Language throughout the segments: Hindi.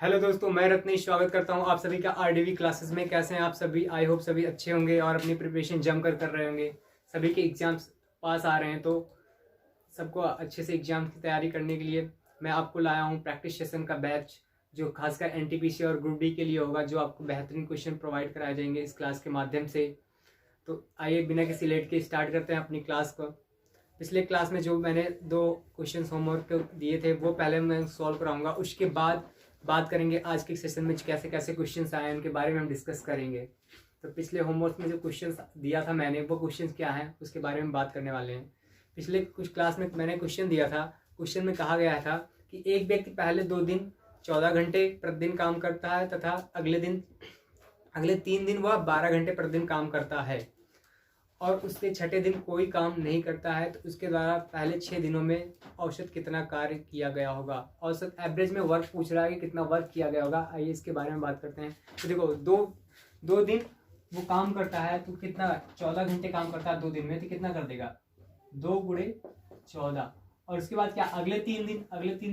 हेलो दोस्तों, मैं रत्नेश स्वागत करता हूं आप सभी का आरडीवी क्लासेस में। कैसे हैं आप सभी? आई होप सभी अच्छे होंगे और अपनी प्रिपरेशन जमकर कर रहे होंगे। सभी के एग्जाम्स पास आ रहे हैं, तो सबको अच्छे से एग्जाम की तैयारी करने के लिए मैं आपको लाया हूं प्रैक्टिस सेशन का बैच, जो खासकर एनटीपीसी और ग्रुप डी के लिए होगा, जो आपको बेहतरीन क्वेश्चन प्रोवाइड कराए जाएंगे इस क्लास के माध्यम से। तो आइए बिना किसी लेट के स्टार्ट करते हैं अपनी क्लास को। पिछले क्लास में जो मैंने 2 क्वेश्चन होमवर्क दिए थे वो पहले मैं सॉल्व कराऊंगा, उसके बाद बात करेंगे आज के सेशन में कैसे कैसे क्वेश्चंस आए हैं उनके बारे में हम डिस्कस करेंगे। तो पिछले होमवर्क में जो क्वेश्चंस दिया था मैंने, वो क्वेश्चंस क्या हैं उसके बारे में बात करने वाले हैं। पिछले कुछ क्लास में मैंने क्वेश्चन दिया था, क्वेश्चन में कहा गया था कि एक व्यक्ति पहले 2 दिन 14 घंटे प्रतिदिन काम करता है तथा अगले 3 दिन वह 12 घंटे प्रतिदिन काम करता है और उसके छठे दिन कोई काम नहीं करता है, तो उसके द्वारा पहले 6 दिनों में औसत कितना कार्य किया गया होगा। औसत एवरेज में वर्क पूछ रहा है कि कितना वर्क किया गया होगा। आइए इसके बारे में बात करते हैं। तो देखो, दो दिन वो काम करता है तो कितना, 14 घंटे काम करता है 2 दिन में, तो कितना कर देगा 2 गुणे 14। और उसके बाद क्या, अगले 3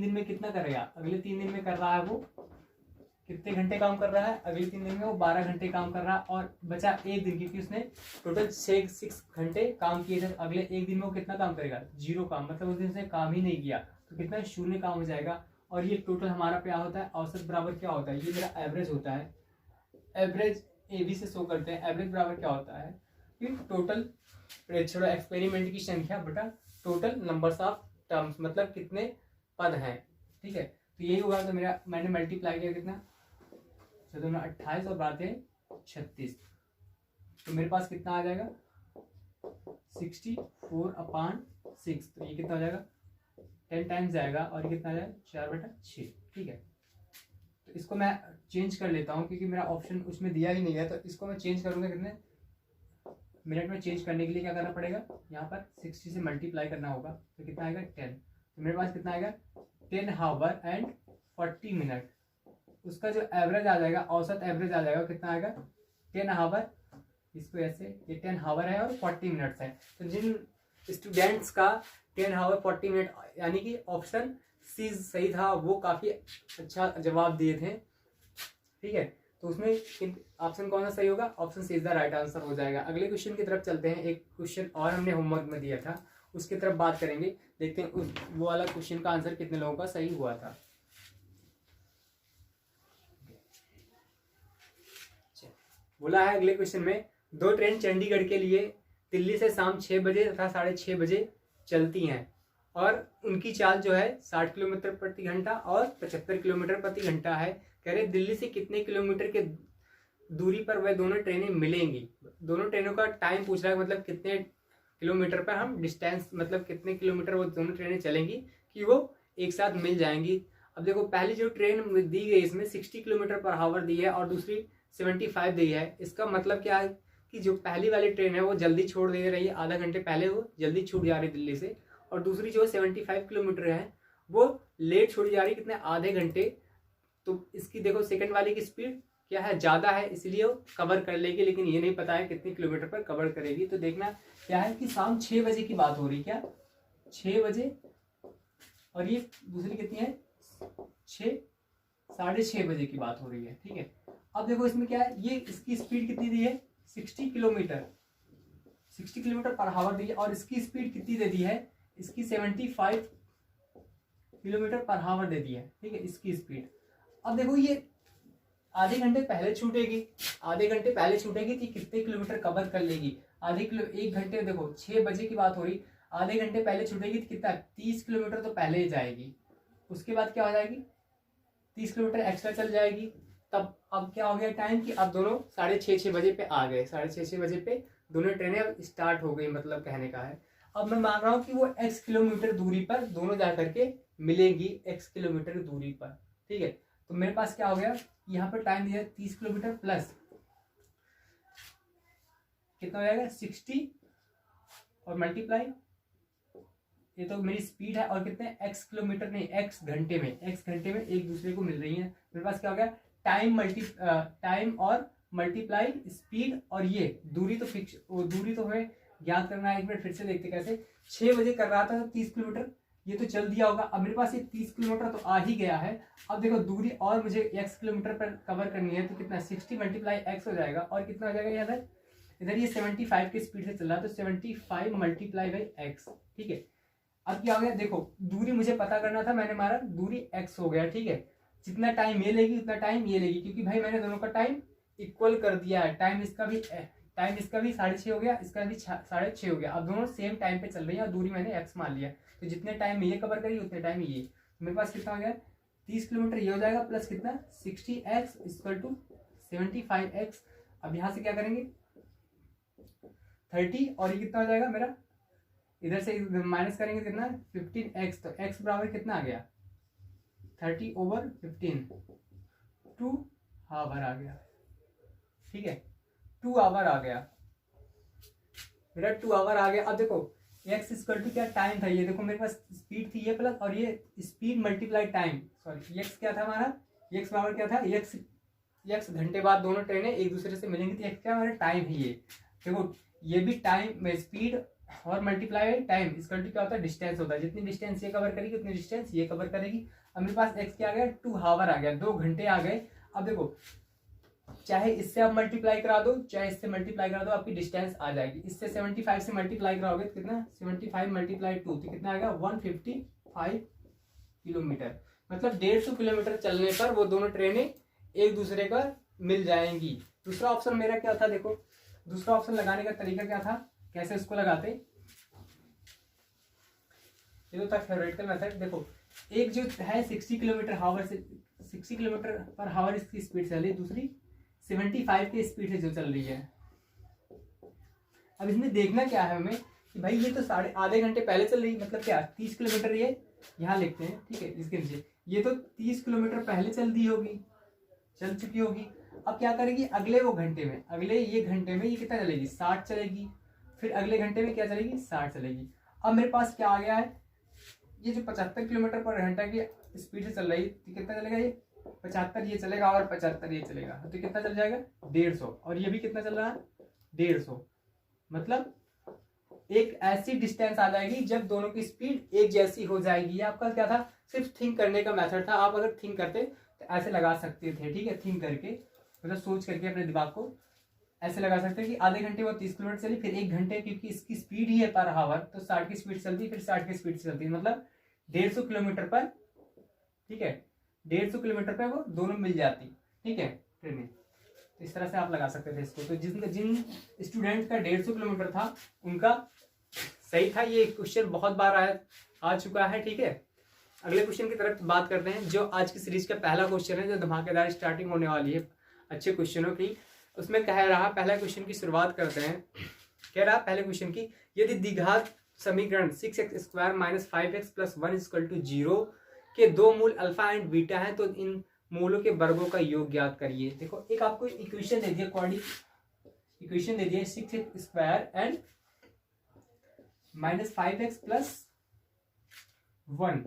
दिन में कितना करेगा, अगले 3 दिन में कर रहा है वो कितने घंटे काम कर रहा है, अगले 3 दिन में वो 12 घंटे काम कर रहा है और बचा 1 दिन, क्योंकि उसने टोटल 6 घंटे काम किए थे। अगले 1 दिन में वो कितना काम करेगा, 0 काम, मतलब उस दिन उसने काम ही नहीं किया, तो कितना 0 काम हो जाएगा। और ये टोटल हमारा क्या होता है, औसत बराबर क्या होता है, ये मेरा एवरेज होता है। एवरेज AB से शो करते हैं। एवरेज बराबर क्या होता है कि टोटल एक्सपेरिमेंट की संख्या बटा टोटल नंबर्स ऑफ टर्म्स, मतलब कितने पद हैं। ठीक है, तो यही होगा। तो मेरा मैंने मल्टीप्लाई किया कितना, 28 और 36, तो मेरे पास कितना आ जाएगा 64/6। तो ये कितना हो जाएगा 10 टाइम्स जाएगा और ये कितना आ जाएगा 4/6। ठीक है, तो इसको मैं चेंज कर लेता हूँ क्योंकि मेरा ऑप्शन उसमें दिया ही नहीं है, तो इसको मैं चेंज करूंगा कितने मिनट में। चेंज करने के लिए क्या करना पड़ेगा, यहाँ पर 60 से मल्टीप्लाई करना होगा, तो कितना आएगा 10। तो मेरे पास कितना आएगा 10 हावर एंड 40 मिनट। उसका जो एवरेज आ जाएगा, औसत एवरेज आ जाएगा, कितना आएगा 10 हावर, इसको ऐसे, ये 10 हावर है और 40 मिनट्स है। तो जिन स्टूडेंट्स का 10 हावर 40 मिनट यानी कि ऑप्शन सी सही था, वो काफ़ी अच्छा जवाब दिए थे। ठीक है, तो उसमें ऑप्शन कौन सा सही होगा, option C is the right answer हो जाएगा। अगले क्वेश्चन की तरफ चलते हैं। एक क्वेश्चन और हमने होमवर्क में दिया था, उसकी तरफ बात करेंगे, देखते हैं वो वाला क्वेश्चन का आंसर कितने लोगों का सही हुआ था। बोला है अगले क्वेश्चन में, 2 ट्रेन चंडीगढ़ के लिए दिल्ली से शाम 6 बजे तथा 6:30 बजे चलती हैं और उनकी चाल जो है 60 किलोमीटर प्रति घंटा और 75 किलोमीटर प्रति घंटा है। कह रहे दिल्ली से कितने किलोमीटर के दूरी पर वह दोनों ट्रेनें मिलेंगी। दोनों ट्रेनों का टाइम पूछ रहा है, मतलब कितने किलोमीटर पर हम डिस्टेंस, मतलब कितने किलोमीटर वो दोनों ट्रेनें चलेंगी कि वो एक साथ मिल जाएंगी। अब देखो, पहली जो ट्रेन दी गई इसमें 60 किलोमीटर पर आवर दी है और दूसरी 75 दी है। इसका मतलब क्या है कि जो पहली वाली ट्रेन है वो जल्दी छोड़ दे रही है, आधा घंटे पहले वो जल्दी छूट जा रही है दिल्ली से, और दूसरी जो 75 किलोमीटर है वो लेट छोड़ी जा रही है, कितने, आधे घंटे। तो इसकी देखो सेकंड वाली की स्पीड क्या है, ज़्यादा है, इसलिए वो कवर कर लेगी, लेकिन ये नहीं पता है कितने किलोमीटर पर कवर करेगी। तो देखना क्या है कि शाम 6 बजे की बात हो रही, क्या 6 बजे, और ये दूसरी कितनी है 6:30 बजे की बात हो रही है। ठीक है, अब देखो इसमें क्या है, ये इसकी स्पीड कितनी दी है 60 किलोमीटर पर आवर दी है, और इसकी स्पीड कितनी दे दी है, इसकी 75 किलोमीटर पर आवर दे दी है। ठीक है, इसकी स्पीड। अब देखो ये आधे घंटे पहले छूटेगी, तो कितने किलोमीटर कवर कर लेगी, 1 घंटे, देखो 6 बजे की बात हो रही, आधे घंटे पहले छूटेगी तो कितना 30 किलोमीटर तो पहले ही जाएगी। उसके बाद क्या हो जाएगी 30 किलोमीटर एक्स्ट्रा चल जाएगी। तब अब क्या हो गया टाइम कि अब दोनों 6:30 बजे पे आ गए, 6:30 बजे पे दोनों ट्रेनें अब स्टार्ट हो गई, मतलब कहने का है। अब मैं मान रहा हूँ कि वो x किलोमीटर दूरी पर दोनों जा करके मिलेंगी, x किलोमीटर दूरी पर। ठीक है, तो मेरे पास क्या हो गया, यहाँ पर टाइम दिया 30 किलोमीटर प्लस कितना हो जाएगा 60 और मल्टीप्लाई, ये तो मेरी स्पीड है, और कितने x किलोमीटर नहीं x घंटे में एक दूसरे को मिल रही है। मेरे पास क्या हो गया टाइम और मल्टीप्लाई स्पीड, और ये दूरी तो फिक्स, वो दूरी तो हमें ज्ञात करना है। एक मिनट फिर से देखते कैसे, 6 बजे कर रहा था तो 30 किलोमीटर ये तो चल दिया होगा। अब मेरे पास ये 30 किलोमीटर तो आ ही गया है। अब देखो दूरी और मुझे x किलोमीटर पर कवर करनी है, तो कितना 60 मल्टीप्लाई x हो जाएगा, और कितना हो जाएगा इधर, इधर ये 75 की स्पीड से चल रहा है, तो 75 मल्टीप्लाई बाई x। ठीक है, अब क्या हो गया, देखो दूरी मुझे पता करना था, मैंने मारा दूरी x हो गया। ठीक है, जितना टाइम ये लेगी उतना टाइम ये लेगी, क्योंकि भाई मैंने दोनों का टाइम इक्वल कर दिया है। टाइम इसका भी 6:30 हो गया, इसका भी 6:30 हो गया। अब दोनों सेम टाइम पे चल रही है और दूरी मैंने x मान लिया, तो जितने टाइम में ये कवर करेगी उतने टाइम में ये। तो मेरे पास कितना हो गया, 30 किलोमीटर ये हो जाएगा, प्लस कितना 60x इक्वल टू 75x। अब यहाँ से क्या करेंगे 30, और ये कितना हो जाएगा मेरा, इधर से माइनस करेंगे कितना 15x, तो x बराबर कितना आ गया 30/15, 2 आवर आ गया। ठीक है, 2 आवर आ गया मेरा, 2 आवर आ गया। अब देखो x इक्वल टू क्या टाइम था, ये देखो मेरे पास स्पीड थी ये, प्लस और ये speed multiply time, sorry x क्या था हमारा, x बराबर क्या था, x घंटे बाद दोनों ट्रेनें एक दूसरे से मिलेंगी, तो x क्या हमारा टाइम है। ये देखो ये भी टाइम में स्पीड और मल्टीप्लाई टाइम इक्वल टू क्या होता है, डिस्टेंस होता है। जितनी डिस्टेंस ये कवर करेगी उतनी डिस्टेंस ये कवर करेगी। अब मेरे पास x क्या आ गया 2 आवर आ गया, 2 घंटे आ गए। अब देखो चाहे इससे आप मल्टीप्लाई करा दो चाहे इससे मल्टीप्लाई करा दो, आपकी डिस्टेंस आ जाएगी। इससे 75 से मल्टीप्लाई कराओगे तो कितना 75 मल्टीप्लाई 2, तो कितना आएगा 155 किलोमीटर। मतलब 150 किलोमीटर चलने पर वो दोनों ट्रेनें एक दूसरे का मिल जाएंगी। दूसरा ऑप्शन मेरा क्या था, देखो दूसरा ऑप्शन लगाने का तरीका क्या था, कैसे उसको लगाते, ये तो था थ्योरेटिकल मेथड। देखो एक जो है 60 किलोमीटर हावर से 60 किलोमीटर पर हावर इसकी स्पीड चल रही है, दूसरी 75 की स्पीड से जो चल रही है। अब इसमें देखना क्या है हमें कि भाई ये तो आधे घंटे पहले चल रही है, मतलब क्या 30 किलोमीटर ये यहाँ लिखते हैं। ठीक है, इसके नीचे ये तो 30 किलोमीटर पहले चल दी होगी, चल चुकी होगी। अब क्या करेगी अगले वो घंटे में, अगले ये घंटे में ये कितना चलेगी 60 चलेगी, फिर अगले घंटे में क्या चलेगी 60 चलेगी। अब मेरे पास क्या आ गया है, ये जो 75 किलोमीटर पर घंटा की स्पीड से चल रही है, कितना चलेगा ये 75 ये चलेगा और 75 ये चलेगा, तो कितना चल जाएगा 150। और ये भी कितना चल रहा है 150। मतलब एक ऐसी डिस्टेंस आ जाएगी जब दोनों की स्पीड एक जैसी हो जाएगी। आपका क्या था, सिर्फ थिंक करने का मेथड था। आप अगर थिंक करते तो ऐसे लगा सकते थे। ठीक है, थिंक करके मतलब सोच करके अपने दिमाग को ऐसे लगा सकते हैं कि आधे घंटे वो 30 किलोमीटर चली, फिर 1 घंटे क्योंकि इसकी स्पीड ही है पर हावर, तो 60 की स्पीड चलती, फिर 60 की स्पीड से चलती, मतलब 150 किलोमीटर पर। ठीक है, 150 किलोमीटर पे वो दोनों मिल जाती। ठीक है, ट्रेनें। तो इस तरह से आप लगा सकते थे इसको। तो जिन स्टूडेंट का 150 किलोमीटर था उनका सही था। ये क्वेश्चन बहुत बार आ चुका है। ठीक है, अगले क्वेश्चन की तरफ बात करते हैं, जो आज की सीरीज का पहला क्वेश्चन है, जो धमाकेदार स्टार्टिंग होने वाली है अच्छे क्वेश्चनों की। उसमें कह रहा, पहला क्वेश्चन की शुरुआत करते हैं। कह रहा पहले क्वेश्चन की, यदि द्विघात समीकरण 6x² - 5x + 1 = 0 के दो मूल अल्फा एंड बीटा हैं, तो इन मूलों के वर्गों का योग ज्ञात करिए। देखो एक आपको इक्वेशन दे दिया, क्वाड्रेटिक इक्वेशन दे दिया 6x² एंड -5x + 1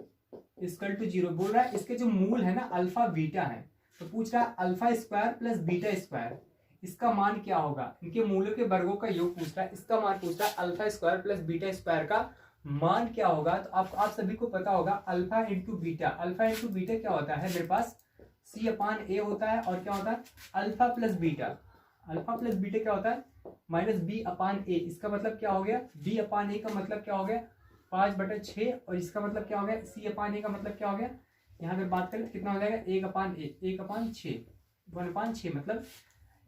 = 0 बोल रहा है। इसके जो मूल है ना अल्फा बीटा है, तो पूछ रहा है alpha square plus beta square, इसका मान क्या होगा। इनके मूलों के वर्गों का योग पूछ रहा है, इसका मान पूछ रहा है alpha square plus beta square का मान क्या होगा। तो आप सभी को पता होगा alpha into beta. Alpha into beta क्या होता है, मेरे पास C/A होता है, और क्या होता है alpha plus beta. Alpha plus beta क्या होता है -B/A। इसका मतलब क्या हो गया, B/A का मतलब क्या हो गया 5/6, और इसका मतलब क्या हो गया C/A का मतलब क्या हो गया, यहाँ पे बात करें कितना हो जाएगा 1/6 1/6 मतलब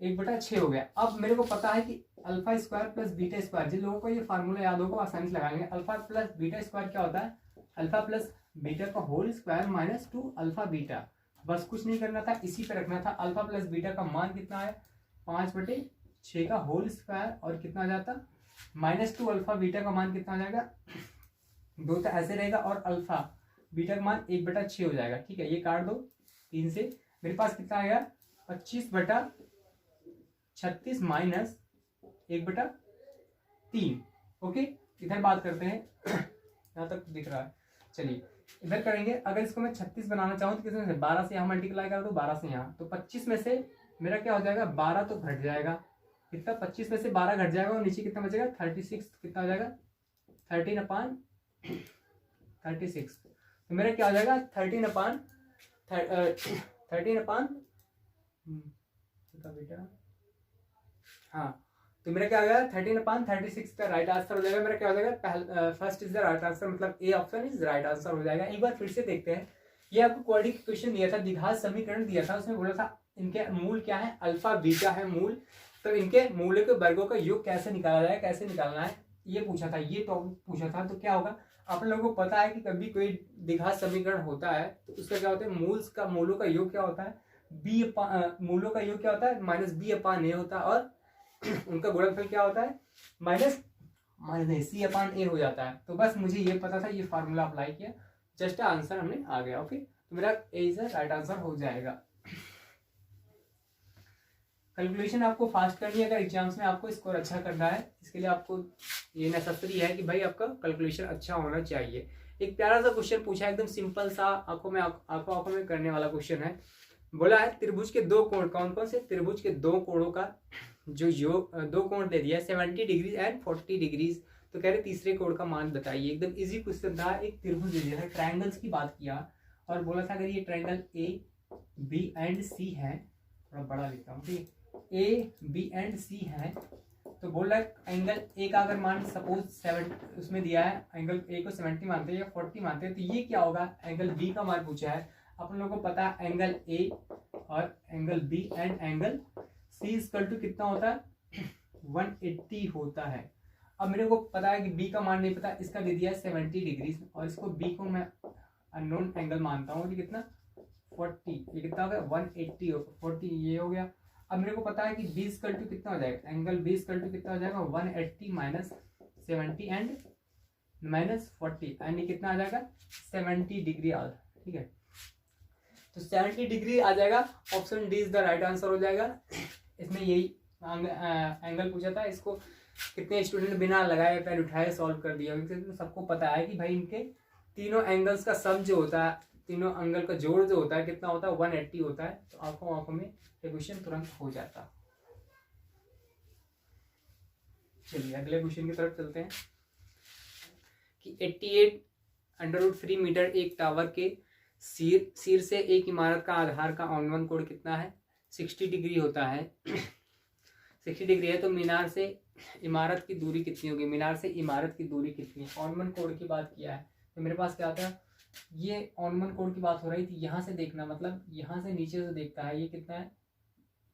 1/6 हो गया। अब मेरे को पता है कि alpha square plus beta square, जिन लोगों को ये फार्मूला याद होगा आसानी से लगा लेंगे। अल्फा प्लस बीटा स्क्वायर क्या होता है, अल्फा प्लस बीटा का होल स्क्वायर -2 अल्फा बीटा। बस कुछ नहीं करना था, इसी पे रखना था। अल्फा प्लस बीटा का मान कितना है 5/6 का होल स्क्वायर, और कितना आ जाता -2 अल्फा बीटा का मान कितना आ जाएगा 2, तो ऐसे रहेगा, और अल्फा बीटा का मान 1/6 हो जाएगा। ठीक है, ये काट दो 3 से, मेरे पास कितना आएगा 25/36 माइनस 1/3। ओके, इधर बात करते हैं यहाँ तक दिख रहा है। चलिए इधर करेंगे। अगर इसको मैं 36 बनाना चाहूँ तो कितने से 12 से यहाँ मल्टीप्लाई कर दो, 12 से यहाँ, तो 25 में से मेरा क्या हो जाएगा 12 तो घट जाएगा, कितना 25 में से 12 घट जाएगा, और नीचे कितना बचेगा 36, कितना हो जाएगा 13/, 36, तो मेरा क्या हो जाएगा 13/13 बेटा, हाँ, तो मेरा क्या हो जाएगा 13/36 का राइट आंसर हो जाएगा। मेरा क्या हो जाएगा first is the right answer, मतलब A option is right answer हो जाएगा। एक बार फिर से देखते हैं, ये आपको क्वाड्रेटिक क्वेश्चन दिया था, द्विघात समीकरण दिया था, उसमें बोला था इनके मूल क्या है, अल्फा बीटा है मूल, तो इनके मूल्य के वर्गों का योग कैसे निकाला जाए, कैसे निकालना है, ये पूछा था, ये टॉपिक पूछा था। तो क्या होगा, आप लोगों को पता है कि कभी कोई द्विघात समीकरण होता है तो उसका क्या होता है, मूलों का योग क्या होता है, मूलों का योग क्या होता है, -b/a होता है, और उनका गुणनफल क्या होता है, -c/a हो जाता है। तो बस मुझे ये पता था, ये फार्मूला अप्लाई किया, जस्ट आंसर हमने आ गया। ओके, तो मेरा ए इज राइट आंसर हो जाएगा। कैलकुलेशन आपको फास्ट करनी है अगर एग्जाम्स में आपको स्कोर अच्छा करना है, इसके लिए आपको ये नेसेसरी है कि भाई आपका कैलकुलेशन अच्छा होना चाहिए। एक प्यारा सा क्वेश्चन पूछा है, एकदम सिंपल सा, आंखों में करने वाला क्वेश्चन है। बोला है त्रिभुज के दो कोण, कौन कौन से, त्रिभुज के दो कोणों का जो योग, दो कोण दे दिया 70 डिग्री एंड 40 डिग्रीज, तो कह रहे तीसरे कोण का मान बताइए। एकदम इजी क्वेश्चन था, एक त्रिभुज दे दिया था, ट्रायंगल्स की बात किया और बोला था अगर ये ट्रायंगल ए बी एंड सी है, थोड़ा बड़ा लिखता हूँ, ठीक है, ए बी एंड सी है, तो बोल रहा है एंगल ए का अगर मान सपोज 7 उसमें दिया है, एंगल ए को 70 मानते हैं या 40 मानते हैं, तो ये क्या होगा, एंगल बी का मान पूछा है। अपन लोगों को पता है एंगल ए और angle B and angle C equal to कितना होता है, 180 होता है। अब मेरे को पता है कि बी का मान नहीं पता, इसका दे दिया है 70 डिग्री, और इसको बी को मैं अननोन एंगल मानता हूँ, कितना 40, ये कितना हो गया 180 होगा, 40 ये हो गया। अब मेरे को पता है कि बी इक्वल टू कितना हो जाएगा, एंगल बी इक्वल टू कितना हो जाएगा 180 माइनस 70 एंड माइनस 40, यानी कितना आ जाएगा 70 डिग्री आ, ठीक है, तो 70 डिग्री आ जाएगा। Option D is the right answer हो जाएगा। इसमें यही एंगल पूछा था, इसको कितने स्टूडेंट बिना लगाए पैर उठाए सॉल्व कर दिया, क्योंकि सबको पता है कि भाई इनके तीनों एंगल्स का सम जो होता है, तीनों एंगल का जोड़ जो होता है कितना होता है 180 होता है। तो आंखों में क्वेश्चन तुरंत हो जाता। चलिए अगले क्वेश्चन की तरफ चलते हैं कि 88√3 मीटर एक टावर के सिर से एक इमारत का आधार का ऑन कोण कितना है, 60 डिग्री होता है। 60 डिग्री है, तो मीनार से इमारत की दूरी कितनी होगी, मीनार से इमारत की दूरी कितनी है, ऑन कोण की बात किया है। तो मेरे पास क्या था, ये ऑन कोण की बात हो रही थी, यहाँ से देखना, मतलब यहाँ से नीचे से देखता है, ये कितना है,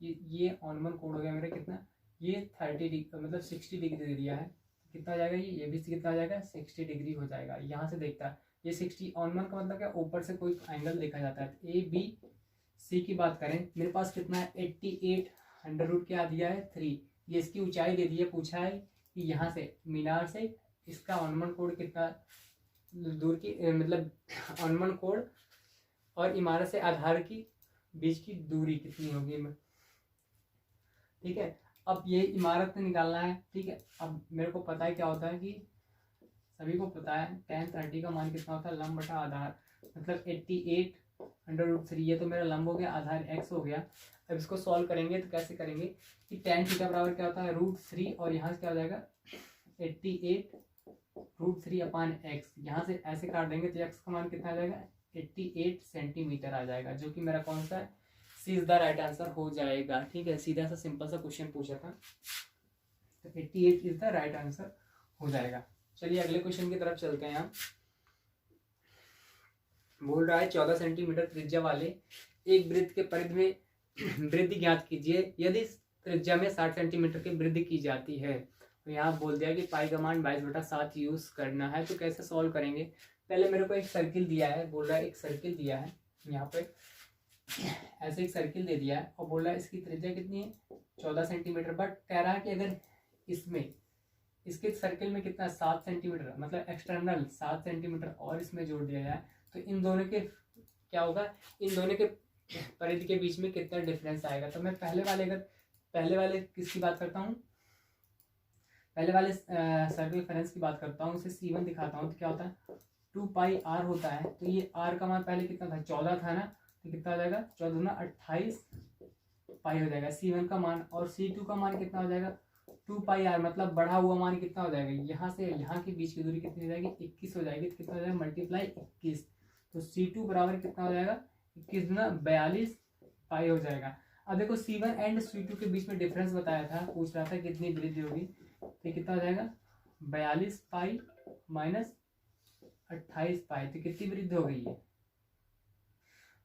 ये ऑन कोण हो गया मेरा कितना, ये 30 डिग्री मतलब 60 डिग्री दे दिया है, कितना आ जाएगा, ये भी कितना आ जाएगा 60 डिग्री हो जाएगा। यहाँ से देखता है ये 60 ऑन का मतलब क्या, ऊपर से कोई एंगल देखा जाता है। ए बी सी की बात करें, मेरे पास कितना है 88 क्या दिया है 3, ये इसकी ऊंचाई दे दी है, पूछा है कि यहाँ से मीनार से इसका ऑन कोण कितना दूर की, मतलब ऑन कोण और इमारत से आधार की बीच की दूरी कितनी होगी, ठीक है। अब ये इमारत में निकालना है, ठीक है। अब मेरे को पता है क्या होता है कि सभी को पता है tan 30 का मान कितना होता है, लंब बटा आधार, मतलब 88√3, ये तो मेरा लंब हो गया, आधार x हो गया। अब इसको सॉल्व करेंगे तो कैसे करेंगे कि tan थीटा बराबर क्या होता है √3, और यहाँ से क्या हो जाएगा 88√3/x, यहाँ से ऐसे काट देंगे तो x का मान कितना आ जाएगा 88 सेंटीमीटर आ जाएगा, जो कि मेरा कौन सा है, सी इज द राइट आंसर हो जाएगा। ठीक है, सीधा सा सिंपल सा क्वेश्चन पूछा था, तो 88 इज द राइट आंसर हो जाएगा। चलिए अगले क्वेश्चन की तरफ चलते हैं। हम बोल रहा है 14 सेंटीमीटर त्रिज्या वाले एक वृत्त के परिधि में वृद्धि ज्ञात कीजिए यदि त्रिज्या में 60 सेंटीमीटर की वृद्धि की जाती है। तो यहाँ बोल दिया कि पाई का मान 22/7 यूज करना है। तो कैसे सॉल्व करेंगे, पहले मेरे को एक सर्किल दिया है, बोल रहा है एक सर्किल दिया है, यहाँ पे ऐसे एक सर्किल दे दिया है और बोल रहा है इसकी त्रिज्या कितनी है 14 सेंटीमीटर, बट कह रहा है कि अगर इसमें इसके सर्किल में कितना 7 सेंटीमीटर, मतलब एक्सटर्नल 7 सेंटीमीटर और इसमें जोड़ दिया जाए तो इन दोनों के क्या होगा, इन दोनों के परिधि के बीच में कितना डिफरेंस आएगा। तो मैं पहले वाले किसकी बात करता हूँ, पहले वाले सर्किल फ्रेंस की बात करता हूँ, उसे C1 दिखाता हूँ। तो क्या होता है 2 पाई r होता है, तो ये r का मान पहले कितना था 14 था ना, तो कितना आ जाएगा 14 × 28 पाई हो जाएगा C1 का मान, और C2 का मान कितना हो जाएगा 2πr मतलब बढ़ा हुआ मान कितना हो जाएगा, यहाँ से यहाँ के बीच की दूरी कितनी हो जाएगी 21 हो जाएगी। तो कितना हो जाएगा मल्टीप्लाई 21, तो C2 बराबर कितना हो जाएगा 21 गुना 42 पाई हो जाएगा। अब देखो C1 एंड C2 के बीच में डिफरेंस बताया था, पूछ रहा था कितनी वृद्धि होगी, तो कितना हो जाएगा 42 पाई माइनस 28 पाई, तो कितनी वृद्धि हो गई है,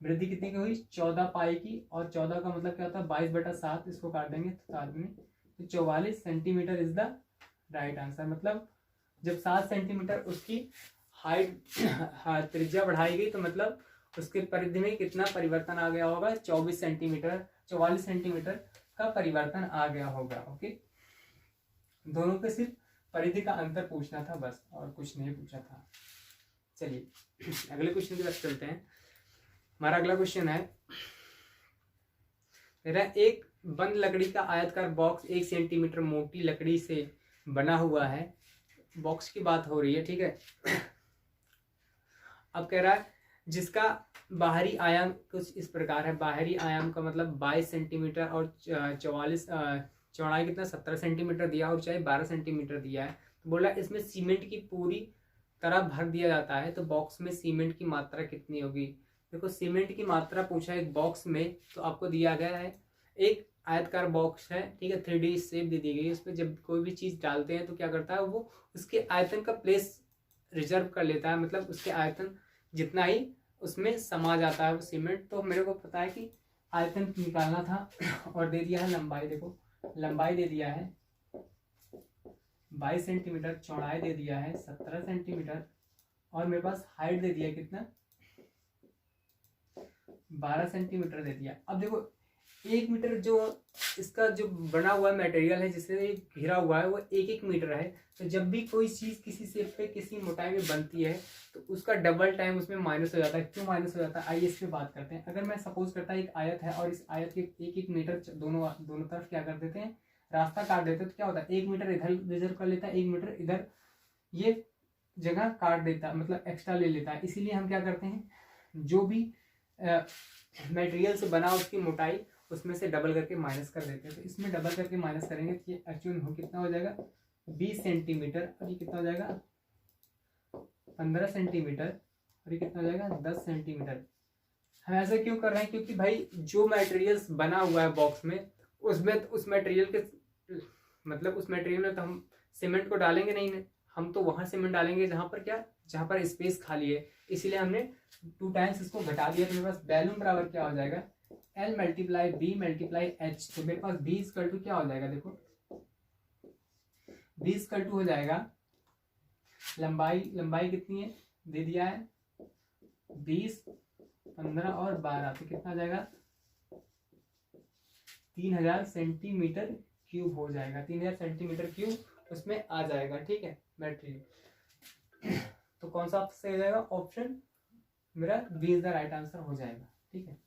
वृद्धि कितनी की हुई 14 पाई की, और 14 का मतलब क्या होता है 22/7, इसको काट देंगे तो 7 में, तो 44 centimetre is the right answer. मतलब जब 7 सेंटीमीटर उसकी हाइट त्रिज्या बढ़ाई गई, तो मतलब उसके परिधि में कितना परिवर्तन आ गया होगा 44 सेंटीमीटर का परिवर्तन आ गया होगा। ओके, दोनों के सिर्फ परिधि का अंतर पूछना था बस, और कुछ नहीं पूछा था। चलिए अगले क्वेश्चन की तरफ चलते हैं। हमारा अगला क्वेश्चन है, मेरा एक बंद लकड़ी का आयताकार बॉक्स 1 सेंटीमीटर मोटी लकड़ी से बना हुआ है, बॉक्स की बात हो रही है, ठीक है। अब कह रहा है जिसका बाहरी आयाम कुछ इस प्रकार है, बाहरी आयाम का मतलब 22 सेंटीमीटर और 44 चौड़ाई कितना 17 सेंटीमीटर दिया और ऊंचाई 12 सेंटीमीटर दिया है। तो बोला इसमें सीमेंट की पूरी तरह भर दिया जाता है, तो बॉक्स में सीमेंट की मात्रा कितनी होगी। देखो सीमेंट की मात्रा पूछा है एक बॉक्स में, तो आपको दिया गया है एक आयतकार बॉक्स है, ठीक है, 3D शेप दे दी गई है। उसमें जब कोई भी चीज डालते हैं तो क्या करता है वो उसके आयतन का प्लेस रिजर्व कर लेता है, मतलब उसके आयतन जितना ही उसमें समा जाता है वो सीमेंट। तो मेरे को पता है कि आयतन निकालना था और दे दिया है लंबाई, देखो लंबाई दे दिया है 22 सेंटीमीटर, चौड़ाई दे दिया है 17 सेंटीमीटर, और मेरे पास हाइट दे दिया है कितना 12 सेंटीमीटर दे दिया। अब देखो 1 मीटर जो इसका जो बना हुआ मटेरियल है जिससे घिरा हुआ है वो 1 मीटर है। तो जब भी कोई चीज किसी शेप पे किसी मोटाई में बनती है तो उसका डबल टाइम उसमें माइनस हो जाता है। क्यों माइनस हो जाता है आइए इस पे बात करते हैं। अगर मैं सपोज करता है एक आयत है और इस आयत के 1 मीटर दोनों तरफ क्या कर देते हैं रास्ता काट देते हैं, तो क्या होता है 1 मीटर इधर रिजर्व कर लेता है, 1 मीटर इधर ये जगह काट देता है, मतलब एक्स्ट्रा ले लेता है। इसीलिए हम क्या करते हैं जो भी मटेरियल से बना उसकी मोटाई उसमें से डबल करके माइनस कर देते हैं। तो इसमें डबल करके माइनस करेंगे तो ये एक्चुअल हो कितना हो जाएगा 20 सेंटीमीटर, और ये कितना हो जाएगा 15 सेंटीमीटर, और ये कितना हो जाएगा 10 सेंटीमीटर। हम ऐसा क्यों कर रहे हैं क्योंकि भाई जो मटेरियल्स बना हुआ है बॉक्स में उसमें उस मटेरियल के मतलब उस मटेरियल में तो हम सीमेंट को डालेंगे नहीं, हम तो वहां सीमेंट डालेंगे जहां पर स्पेस खाली है। इसीलिए हमने 2 टाइम्स इसको घटा दिया। तो मेरे पास वैल्यूम बराबर क्या हो जाएगा L multiply B multiply H। तो मेरे पास B इक्वल टू क्या हो जाएगा, देखो B इक्वल टू हो जाएगा लंबाई कितनी है दे दिया है 20, 15 और 12, तो कितना आ जाएगा 3000 सेंटीमीटर क्यूब हो जाएगा। 3000 सेंटीमीटर क्यूब उसमें आ जाएगा, ठीक है मटेरियल। तो कौन सा सही हो जाएगा ऑप्शन मेरा B is the right answer हो जाएगा, ठीक है।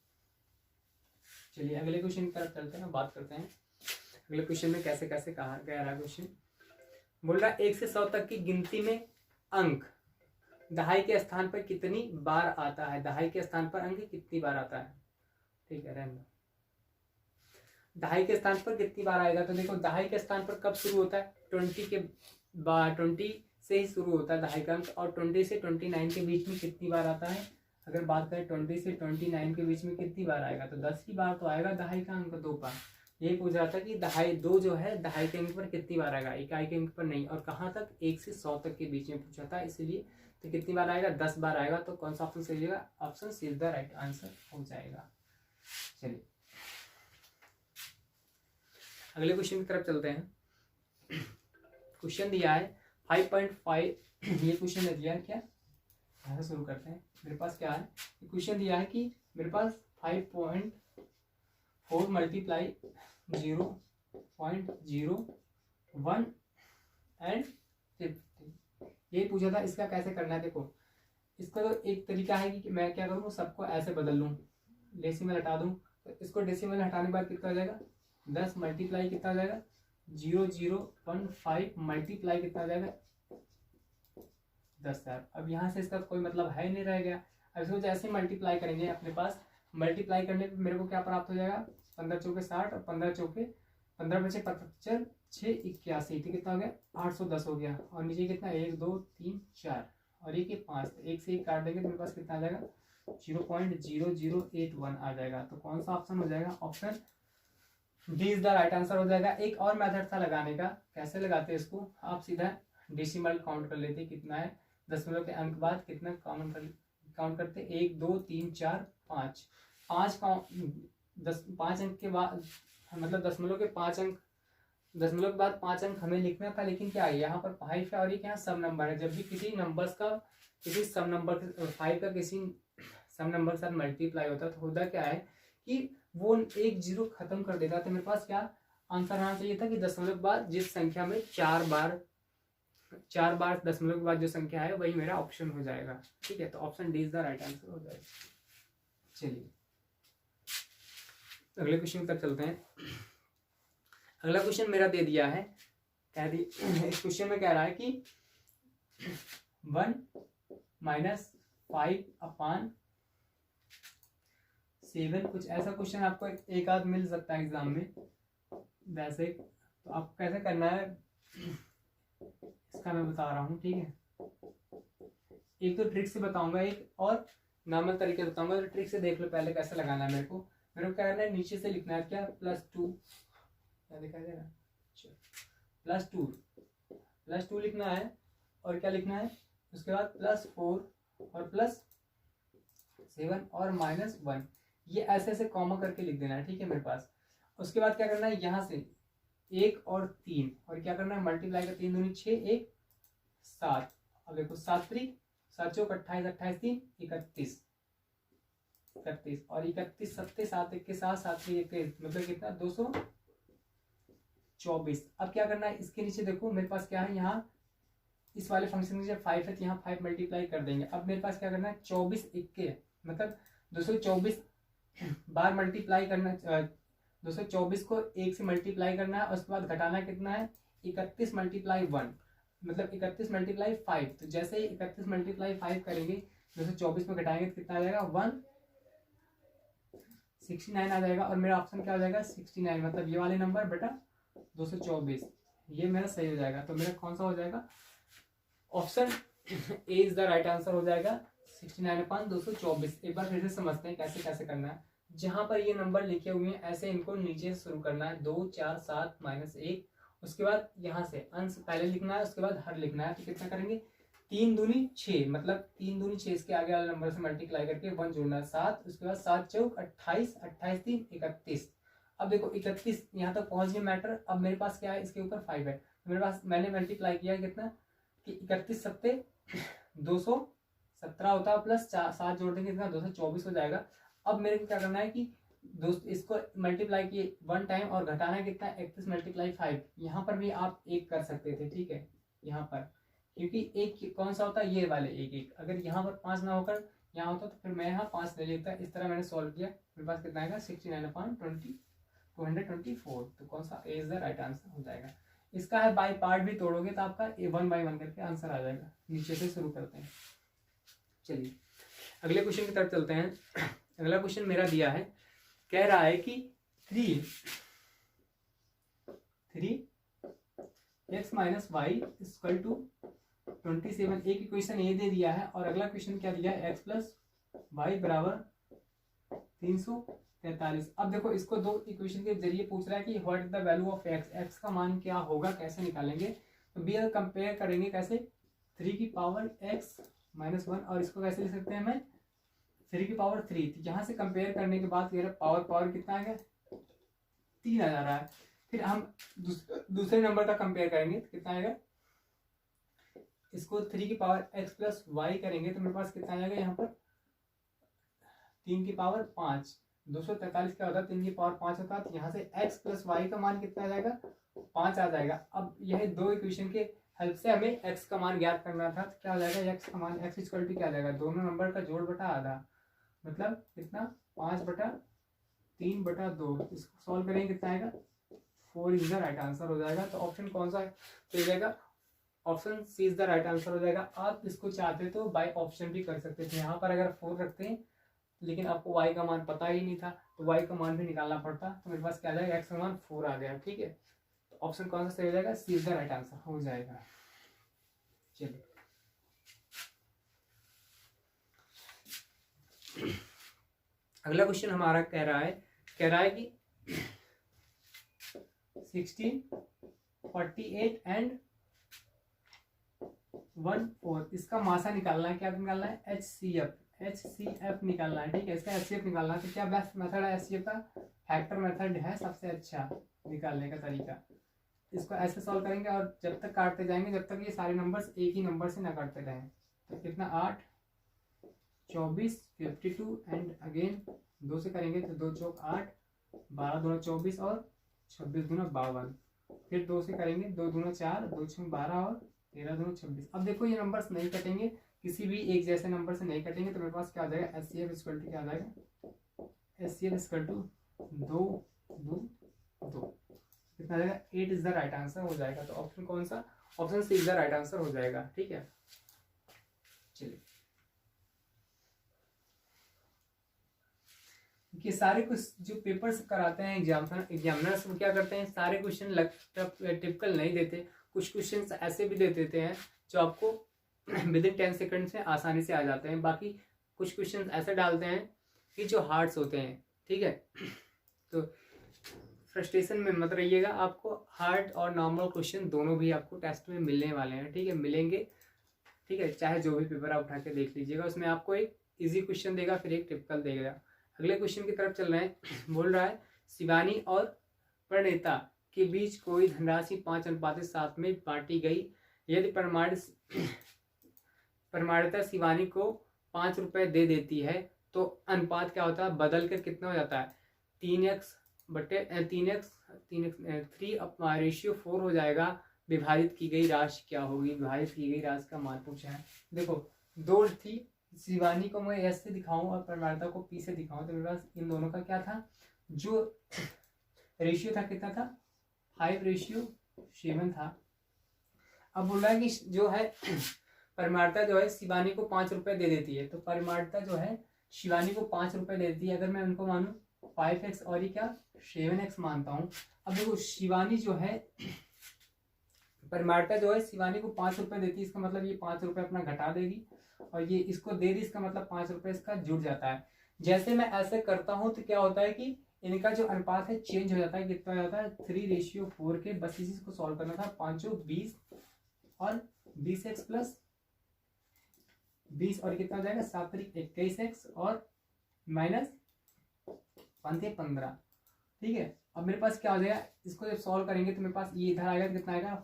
चलिए अगले क्वेश्चन की तरफ चलते हैं, बात करते हैं अगले क्वेश्चन में कैसे कैसे कहा गया रहा क्वेश्चन। बोल रहा 1 से 100 तक की गिनती में अंक दहाई के स्थान पर कितनी बार आता है। दहाई के स्थान पर अंक कितनी बार आता है, ठीक है रहने दो। दहाई के स्थान पर कितनी बार आएगा, तो देखो दहाई के स्थान पर कब शुरू होता है 20 के बाद 20 से ही शुरू होता है दहाई का अंक, और 20 से 29 के बीच में कितनी बार आता है। अगर बात करें 20 से 29 के बीच में कितनी बार आएगा, तो 10 ही बार तो आएगा दहाई का अंक 2 बार। ये पूछ रहा था कि दहाई 2 जो है दहाई के अंक पर कितनी बार आएगा, इकाई के अंक पर नहीं, और कहाँ तक 1 से 100 तक के बीच में पूछा था, इसलिए तो कितनी बार आएगा 10 बार आएगा। तो कौन सा ऑप्शन सही होगा, option C is the right answer हो जाएगा। चलिए अगले क्वेश्चन की तरफ चलते हैं। क्वेश्चन दिया है 5.5, ये क्वेश्चन दिया है क्या, यहाँ से शुरू करते हैं। मेरे पास क्या है क्वेश्चन दिया है कि मेरे पास 5.4 मल्टीप्लाई 0.01 एंड 50 ये पूछा था। इसका कैसे करना है, देखो इसका तो एक तरीका है कि मैं क्या करूँ सबको ऐसे बदल लूँ, डेसिमल हटा दूँ, तो इसको डेसिमल हटाने के बाद कितना हो जाएगा 10 मल्टीप्लाई कितना हो जाएगा 0015 मल्टीप्लाई कितना हो जाएगा 10,000। अब यहाँ से इसका कोई मतलब है नहीं रह गया। अब इसको जैसे मल्टीप्लाई करेंगे अपने पास मल्टीप्लाई करने पे मेरे को क्या प्राप्त हो जाएगा 15 चौके 60 और 15 चौके 15 बचे 75, 6 81, तो कितना हो गया 810 हो गया। और नीचे कितना 1 2 3 4 और एक 5, तो एक से एक काट देंगे तो मेरे पास कितना आ जाएगा 0.0081 आ जाएगा। तो कौन सा ऑप्शन हो जाएगा, option D is the right answer हो जाएगा। एक और मेथड था लगाने का, कैसे लगाते हैं इसको, आप सीधा डेसिमल काउंट कर लेते कितना है, दशमलव के अंक बाद कितना काउंट करते 1 2 3 4 5, 5 अंक के बाद मतलब दशमलव के 5 अंक, दशमलव के बाद 5 अंक हमें लिखना था, लेकिन क्या है यहाँ पर 5 है और ये क्या सब नंबर है। जब भी किसी नंबर्स का किसी सब नंबर 5 का किसी सब नंबर के साथ मल्टीप्लाई होता है तो होता क्या है कि वो एक जीरो खत्म कर देता है। तो मेरे पास क्या आंसर आना चाहिए था कि दशमलव के बाद जिस संख्या में 4 बार दशमलव के बाद जो संख्या है वही मेरा ऑप्शन हो जाएगा। ठीक है, तो option D is the right answer हो जाएगा। चलिए अगले क्वेश्चन की तरफ चलते हैं। अगला क्वेश्चन मेरा दे दिया है, इस क्वेश्चन में कह रहा है कि 1 - 5/7, कुछ ऐसा क्वेश्चन आपको एक आध मिल सकता है एग्जाम में वैसे। तो आपको कैसे करना है इसका मैं बता रहा हूँ। ठीक है, एक तो ट्रिक से बताऊंगा, एक और नॉर्मल तरीके से बताऊंगा। तो ट्रिक से देख लो पहले कैसे लगाना है। मेरे को क्या करना है, नीचे से लिखना है क्या +2, क्या दिखाई दे रहा है +2 लिखना है, और क्या लिखना है उसके बाद +4 और +7 और -1, ये ऐसे ऐसे कॉमा करके लिख देना है। ठीक है मेरे पास। उसके बाद क्या करना है, यहाँ से 1 और 3 और क्या करना है मल्टीप्लाई का 3 दूनी 6 1 7। अब देखो 7 3 7 चौक 28 28 3 31 और 31 7 7 1 के साथ 7 3 21, मतलब कितना 224। अब क्या करना है, इसके नीचे देखो मेरे पास क्या है, यहाँ इस वाले फंक्शन में जब 5 है तो यहाँ 5 मल्टीप्लाई कर देंगे। अब मेरे पास क्या करना है 24 1 मतलब 224 बार मल्टीप्लाई करना, 224 को 1 से मल्टीप्लाई करना है। उसके बाद घटाना कितना है 31 × 1 मतलब 31 × 5। तो जैसे ही 31 × 5 करेंगे 224 में घटाएंगे तो कितना आ जाएगा 169 आ जाएगा। और मेरा ऑप्शन क्या हो जाएगा 69, मतलब ये वाले नंबर बेटा 224, ये मेरा सही हो जाएगा। तो मेरा कौन सा हो जाएगा, option A is the right answer हो जाएगा 69/224। एक बार फिर से समझते हैं कैसे कैसे करना है। जहां पर ये नंबर लिखे हुए हैं ऐसे इनको नीचे से शुरू करना है, 2 4 7 -1। उसके बाद यहाँ से अंश पहले लिखना है, उसके बाद हर लिखना है। तो कितना करेंगे 3 दूनी 6, मतलब 3 दूनी 6, इसके आगे वाले नंबर से मल्टीप्लाई करके 1 जोड़ना है 7। उसके बाद 7 चौक 28 28 3 31। अब देखो 31 यहाँ तक पहुंच गए मैटर। अब मेरे पास क्या है, इसके ऊपर 5 है, तो मेरे पास मैंने मल्टीप्लाई किया कितना कि 31 7 217 होता है, प्लस 7 जोड़ देंगे कितना 224 हो जाएगा। अब मेरे को क्या करना है कि दोस्त इसको मल्टीप्लाई किए 1 टाइम और घटाना कितना 31 × 5। यहाँ पर भी आप 1 कर सकते थे। ठीक है, यहाँ पर क्योंकि एक कौन सा होता है ये वाले 1 1, अगर यहाँ पर 5 ना होकर यहाँ होता तो फिर मैं यहाँ 5 ले लेता। इस तरह मैंने सॉल्व किया, मेरे पास कितना आएगा 69/224। तो कौन सा ए इज द राइट आंसर हो जाएगा। इसका है बाय पार्ट भी तोड़ोगे तो आपका 1 by 1 करके आंसर आ जाएगा। नीचे से शुरू करते हैं। चलिए अगले क्वेश्चन की तरफ चलते हैं। अगला क्वेश्चन मेरा दिया है, कह रहा है कि 3x - y = 27। एक इक्वेशन ये दे दिया है और अगला क्वेश्चन क्या दिया है x + y = 343। अब देखो इसको दो इक्वेशन के जरिए पूछ रहा है कि what is the value of x का मान क्या होगा, कैसे निकालेंगे। तो बी कंपेयर करेंगे कैसे 3x - 1 और इसको कैसे लिख सकते हैं हमें 3 तो यहाँ से कंपेयर करने के बाद पावर कितना आ गया 3 आ जा रहा है। फिर हम दूसरे नंबर का कंपेयर करेंगे तो कितना आएगा, इसको 3x + y करेंगे तो मेरे पास कितना आ जाएगा, यहाँ पर 3 243 क्या होता है 3 होता है। तो यहाँ से x + y का मान कितना आ जाएगा 5 आ जाएगा। अब यह दो इक्वेशन के हेल्प से हमें x का मान ज्ञात करना था। तो क्या हो जाएगा x का मान x = क्या आ जाएगा, दोनों नंबर का जोड़ बटा आधा, मतलब कितना 5/3/2। इसको सॉल्व करेंगे कितना आएगा 4 इज द राइट आंसर हो जाएगा। तो ऑप्शन कौन सा है तो हो जाएगा option C is the right answer हो जाएगा। आप इसको चाहते तो बाय ऑप्शन भी कर सकते थे। यहाँ पर अगर 4 रखते हैं लेकिन आपको y का मान पता ही नहीं था, तो y का मान भी निकालना पड़ता। तो मेरे पास क्या आ जाएगा, x का मान 4 आ गया। ठीक है, तो ऑप्शन कौन सा सही हो जाएगा, सी इज द राइट आंसर हो जाएगा। चलिए अगला क्वेश्चन हमारा कह रहा है कि 16, 48 एंड 1/4 इसका मासा निकालना है। क्या निकालना है, HCF निकालना है। ठीक है, इसका HCF निकालना है। तो क्या बेस्ट मेथड है HCF का, फैक्टर मेथड है सबसे अच्छा निकालने का तरीका। इसको ऐसे सॉल्व करेंगे और जब तक काटते जाएंगे जब तक ये सारे नंबर्स एक ही नंबर से ना काटते रहें। तो कितना 8, 24, 52 एंड अगेन 2 से करेंगे तो 2 चौक 8, 12 दूना 24 और 26 दूना 52। फिर 2 से करेंगे 2 दूना 4, 2 छः 12 और 13 दूना 26। अब देखो ये नंबर्स नहीं कटेंगे, किसी भी एक जैसे नंबर से नहीं कटेंगे। तो मेरे पास क्या आ जाएगा, HCF इक्वल टू क्या आ जाएगा, HCF इक्वल टू 2 2 2 कितना आ जाएगा, 8 इज द राइट आंसर हो जाएगा। तो ऑप्शन कौन सा, option C is the right answer हो जाएगा। ठीक है, चलिए कि सारे कुछ जो पेपर्स कराते हैं एग्जामिनर्स वो क्या करते हैं, सारे क्वेश्चन टिपिकल नहीं देते। कुछ क्वेश्चंस ऐसे भी दे देते हैं जो आपको विद इन 10 सेकंड से आसानी से आ जाते हैं। बाकी कुछ क्वेश्चंस ऐसे डालते हैं कि जो हार्ड्स होते हैं। ठीक है, तो फ्रस्ट्रेशन में मत रहिएगा, आपको हार्ड और नॉर्मल क्वेश्चन दोनों भी आपको टेस्ट में मिलने वाले हैं। ठीक है, मिलेंगे। ठीक है, चाहे जो भी पेपर आप उठा के देख लीजिएगा, उसमें आपको एक इजी क्वेश्चन देगा, फिर एक टिपिकल देगा। अगले क्वेश्चन की तरफ चल रहे हैं। बोल रहा है शिवानी और प्रणेता के बीच कोई धनराशि 5:7 में बांटी गई। यदि प्रमाणिता शिवानी को 5 रुपए दे देती है तो अनुपात क्या होता है, बदल कर कितना हो जाता है, 3x 3:4 हो जाएगा। विभाजित की गई राशि क्या होगी, विभाजित की गई राशि का मान पूछा है। देखो 2 थी, शिवानी को मैं S से दिखाऊं और प्रमाणिता को P से दिखाऊं, तो मेरे पास इन दोनों का क्या था, जो रेशियो था कितना था, 5:7 था। अब बोला है कि जो है प्रमाणिता जो है शिवानी को 5 रुपए दे देती है। तो प्रमाणिता जो है शिवानी को 5 रुपए दे देती है। अगर मैं उनको मानूं 5x और ये क्या 7x मानता हूं। अब देखो शिवानी जो है, प्रमाणिता जो है शिवानी को 5 रुपए देती है, इसका मतलब ये 5 रुपए अपना घटा देगी और ये इसको दे दी, इसका मतलब 5 रुपए इसका जुड़ जाता है। जैसे मैं ऐसे करता हूं तो क्या होता है कि इनका जो अनुपात है चेंज हो जाता है। कितना हो जाता है 3:4 के। बस इसी को सॉल्व करना था। 5 20 और 20x प्लस 20 और कितना हो जाएगा 7 21x और माइनस 15। ठीक है, अब मेरे पास क्या हो जाएगा, इसको जब सॉल्व करेंगे तो मेरे पास ये इधर आएगा, कितना आएगा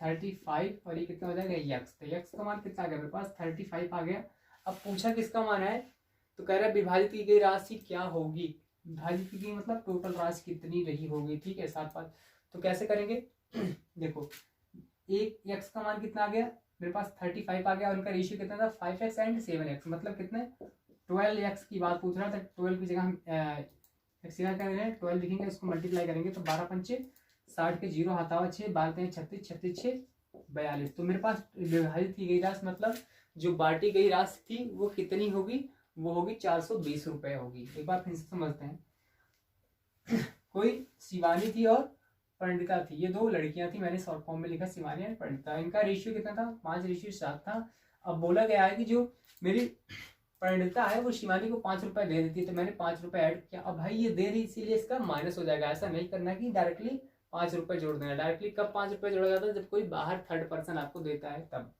35 और ये कितना हो जाएगा x। तो x का मान कितना आ गया, मेरे पास 35 आ गया। अब पूछा किसका मान है, तो कह रहा है विभाजित की गई राशि क्या होगी। विभाजित की गई मतलब टोटल राशि कितनी रही होगी। ठीक है, 7 तो कैसे करेंगे देखो एक x का मान कितना आ गया, मेरे पास 35 आ गया और उनका रेशियो कितना था 5x एंड 7x, मतलब कितने 12x की बात पूछ रहा था। 12 की जगह हम क्या करेंगे 12 लिखेंगे, इसको मल्टीप्लाई करेंगे तो 12 पंचे 60 के 0 हाथावा 6 12 36 36 6 42। तो मेरे पास विभाजित की गई राशि मतलब जो बांटी गई राशि थी वो कितनी होगी, वो होगी 420 रुपए होगी। एक बार फिर से समझते हैं। कोई शिवानी थी और पंडिता थी, ये 2 लड़कियां थी। मैंने शॉर्ट फॉर्म में लिखा शिवानी और पंडिता। इनका रेशियो कितना था 5:7 था। अब बोला गया है कि जो मेरी पंडिता है वो शिवानी को 5 रुपए दे देती है, तो मैंने 5 रुपए ऐड किया। अब भाई ये दे रही इसीलिए इसका माइनस हो जाएगा। ऐसा नहीं करना कि डायरेक्टली 5 रुपए जोड़ देना। डायरेक्टली कब 5 रुपए जोड़ा जाता है, जब कोई बाहर थर्ड पर्सन आपको देता है तब।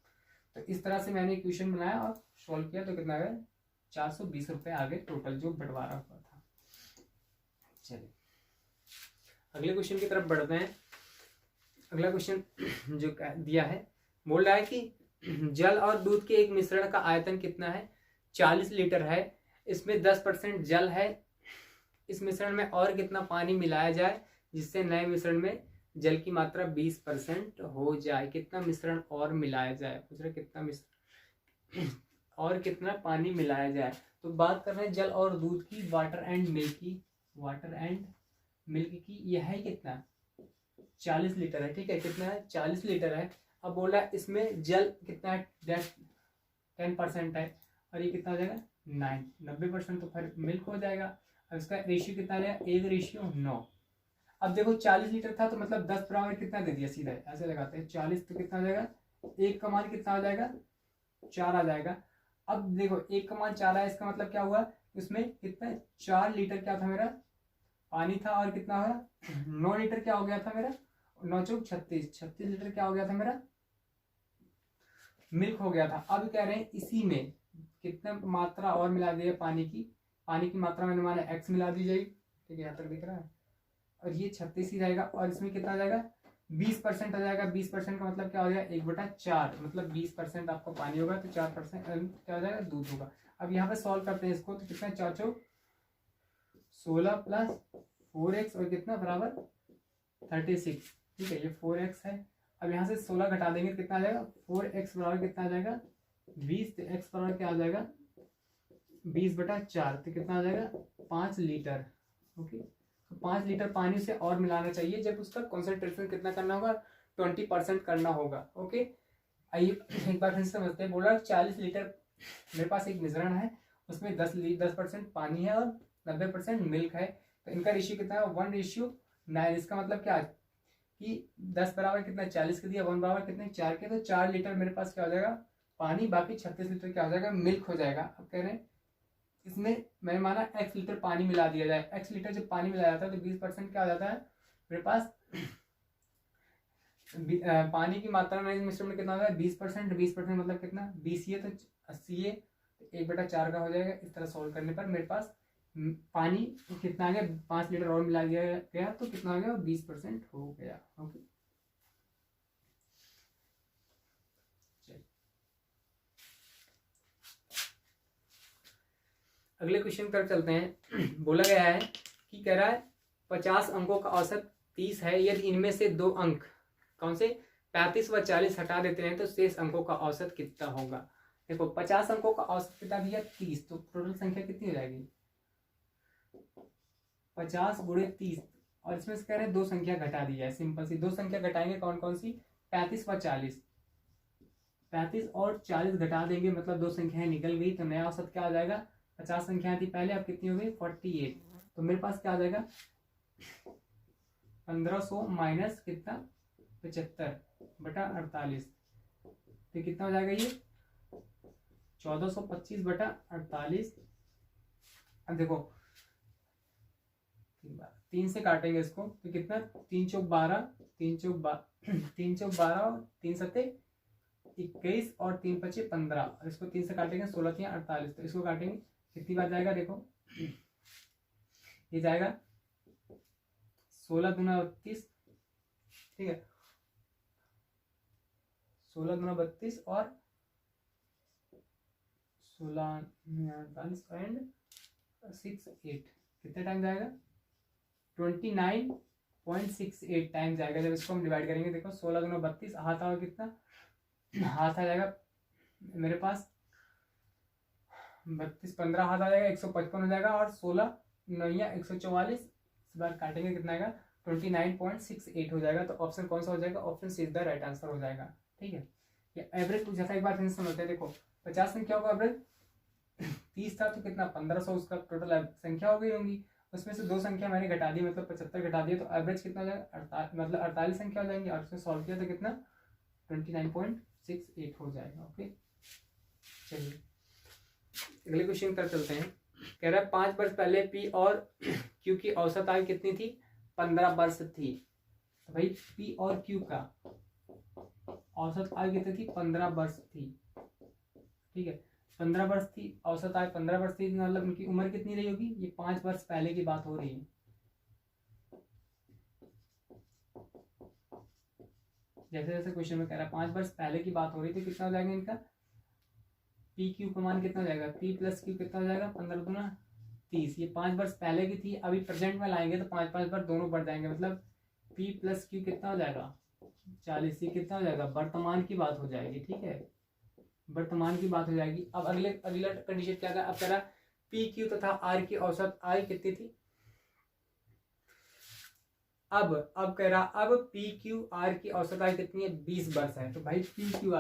तो इस तरह से मैंने इक्वेशन बनाया और सोल्व किया, तो कितना आ गया 420 रुपए आ गए टोटल जो बंटवारा हुआ था। चलिए अगले क्वेश्चन की तरफ बढ़ते हैं। अगला क्वेश्चन जो दिया है, बोल रहा है कि जल और दूध के एक मिश्रण का आयतन कितना है, 40 लीटर है। इसमें 10% जल है। इस मिश्रण में और कितना पानी मिलाया जाए जिससे नए मिश्रण में जल की मात्रा 20% हो जाए। कितना मिश्रण और मिलाया जाए, पूछ रहे कितना मिश्रण और कितना पानी मिलाया जाए। तो बात कर रहे हैं जल और दूध की, वाटर एंड मिल्क की। वाटर एंड मिल्क की यह है कितना 40 लीटर है। ठीक है, कितना है 40 लीटर है। अब बोला इसमें जल कितना है 10% है और ये कितना हो जाएगा 90% तो फिर मिल्क हो जाएगा। अब इसका रेशियो कितना आ जाएगा, 1:9। अब देखो 40 लीटर था तो मतलब 10 बराबर कितना दे दिया, सीधा ऐसे लगाते हैं 40 तो कितना आ जाएगा, 1 का मान कितना आ जाएगा, 4 आ जाएगा। अब देखो 1 का मान 4 है, इसका मतलब क्या हुआ, इसमें कितना 4 लीटर क्या था मेरा पानी था, और कितना हुआ 9 लीटर क्या हो गया था मेरा, 9 चौक 36 लीटर क्या हो गया था मेरा मिल्क हो गया था। अब कह रहे हैं इसी में कितना मात्रा और मिला दिया पानी की मात्रा मैंने माना x मिला दी जाएगी, ठीक है यहाँ तक दिख रहा है, और ये 36 ही रहेगा, और इसमें कितना आ जाएगा 20% आ जाएगा। 20% का मतलब क्या हो जाएगा, 1/4, मतलब 20% आपका पानी होगा तो 4% क्या हो जाएगा, दूध होगा। अब यहाँ पे सॉल्व करते हैं इसको, तो कितना 4 चौक 16 प्लस 4x और कितना बराबर 36, ठीक है ये 4x है। अब यहाँ से 16 घटा देंगे तो कितना आ जाएगा, 4x बराबर कितना आ जाएगा 20, तो x बराबर क्या आ जाएगा 20/4, तो कितना आ जाएगा 5 लीटर। ओके, तो 5 लीटर पानी से और मिलाना चाहिए, जब उसका कॉन्सेंट्रेशन कितना करना होगा, 20% करना होगा। ओके, आइए एक बार फिर से समझते हैं। बोला 40 लीटर मेरे पास एक मिश्रण है, उसमें 10% पानी है और 90% मिल्क है, तो इनका रेशियो कितना है 1:9। इसका मतलब क्या कि 10 बराबर कितना 40 के दिया, 1 बराबर कितने 4 के, तो 4 लीटर मेरे पास क्या हो जाएगा पानी, बाकी 36 लीटर क्या हो जाएगा मिल्क हो जाएगा। अब कह रहे हैं इसमें मैंने माना x लीटर पानी मिला दिया जाए, x लीटर जब पानी मिलाया जाता है तो 20% क्या हो जाता है मेरे पास पानी की मात्रा में मिश्रण में कितना होता है 20%, 20% मतलब कितना 20 है तो 80 है, 1/4 का हो जाएगा। इस तरह सॉल्व करने पर मेरे पास पानी कितना आ गया 5 लीटर और मिला दिया गया तो कितना आ गया 20% हो गया। ओके, अगले क्वेश्चन की तरफ चलते हैं। बोला गया है कि कह रहा है 50 अंकों का औसत 30 है, यदि इनमें से 2 अंक कौन से 35 व 40 हटा देते हैं तो शेष अंकों का औसत कितना होगा। देखो 50 अंकों का औसत कितना दिया 30, तो टोटल संख्या कितनी हो जाएगी 50 × 30, और इसमें से कह रहे हैं 2 संख्या घटा दी जाए। सिंपल सी 2 संख्या घटाएंगे, कौन कौन सी 35 व 40, 35 और 40 घटा देंगे मतलब 2 संख्याएं निकल गई, तो नया औसत क्या आ जाएगा 50 संख्या थी पहले, अब कितनी हो गई 48, तो मेरे पास क्या आ जाएगा 1500 माइनस कितना 75/48, तो कितना हो जाएगा ये 1425/48। अब देखो 3 से काटेंगे इसको तो कितना 3 चौक 12, 3 चौक 12 और 3 सत्ते 21 और 3 पचे 15, और इसको 3 से काटेंगे 16 3 48, तो इसको काटेंगे कितनी बार जाएगा देखो ये जाएगा 16 दूना 32, ठीक है 16 दूना 32 और 16 48 एंड 6 8, कितना टाइम जाएगा 29.68 टाइम जाएगा। जब इसको हम डिवाइड करेंगे देखो 16 दूना 32, हाथ आओ कितना हाथ आ जाएगा मेरे पास 32 15 हाथ आ जाएगा 155 हो जाएगा, और 16 9 144, इस बार काटेंगे कितना आएगा 29.68 हो जाएगा। तो ऑप्शन कौन सा हो जाएगा, option C is the right answer हो जाएगा। ठीक है, ये एवरेज पूछा था, एक बार फिर समझते हैं। देखो 50 में क्या होगा एवरेज 30 था तो कितना 1500 उसका टोटल संख्या हो गई होंगी, उसमें से 2 संख्या मैंने घटा दी मतलब 75 घटा दिया, तो एवरेज कितना हो जाएगा मतलब 48 संख्या हो जाएंगी, और उसमें सॉल्व किया तो कितना 29.68 हो जाएगा। ओके, चलिए अगले क्वेश्चन पर चलते हैं। कह रहा है 5 वर्ष पहले पी और क्यू की औसत आयु कितनी थी 15 वर्ष थी। तो भाई पी और क्यू का औसत आयु कितनी थी 15 वर्ष थी। ठीक है, 15 वर्ष थी औसत आयु 15 वर्ष थी, मतलब उनकी उम्र कितनी रही होगी, ये 5 वर्ष पहले की बात हो रही है। जैसे जैसे क्वेश्चन में कह रहा है 5 वर्ष पहले की बात हो रही थी, कितना हो जाएगा इनका पी क्यू का मान कितना हो जाएगा, पी प्लस क्यू कितना हो जाएगा 15 दूना 30। ये 5 वर्ष पहले की थी, अभी प्रेजेंट में लाएंगे तो 5 बार दोनों बढ़ जाएंगे, मतलब पी प्लस क्यू कितना हो जाएगा 40। ये कितना हो जाएगा वर्तमान की बात हो जाएगी। ठीक है, वर्तमान की बात हो जाएगी। अब अगला कंडीशन क्या था, अब कह रहा पी क्यू तथा आर की औसत आयु कितनी थी। अब कह रहा अब पी क्यू आर की औसत आयु कितनी है 20 वर्ष है। तो भाई पी क्यू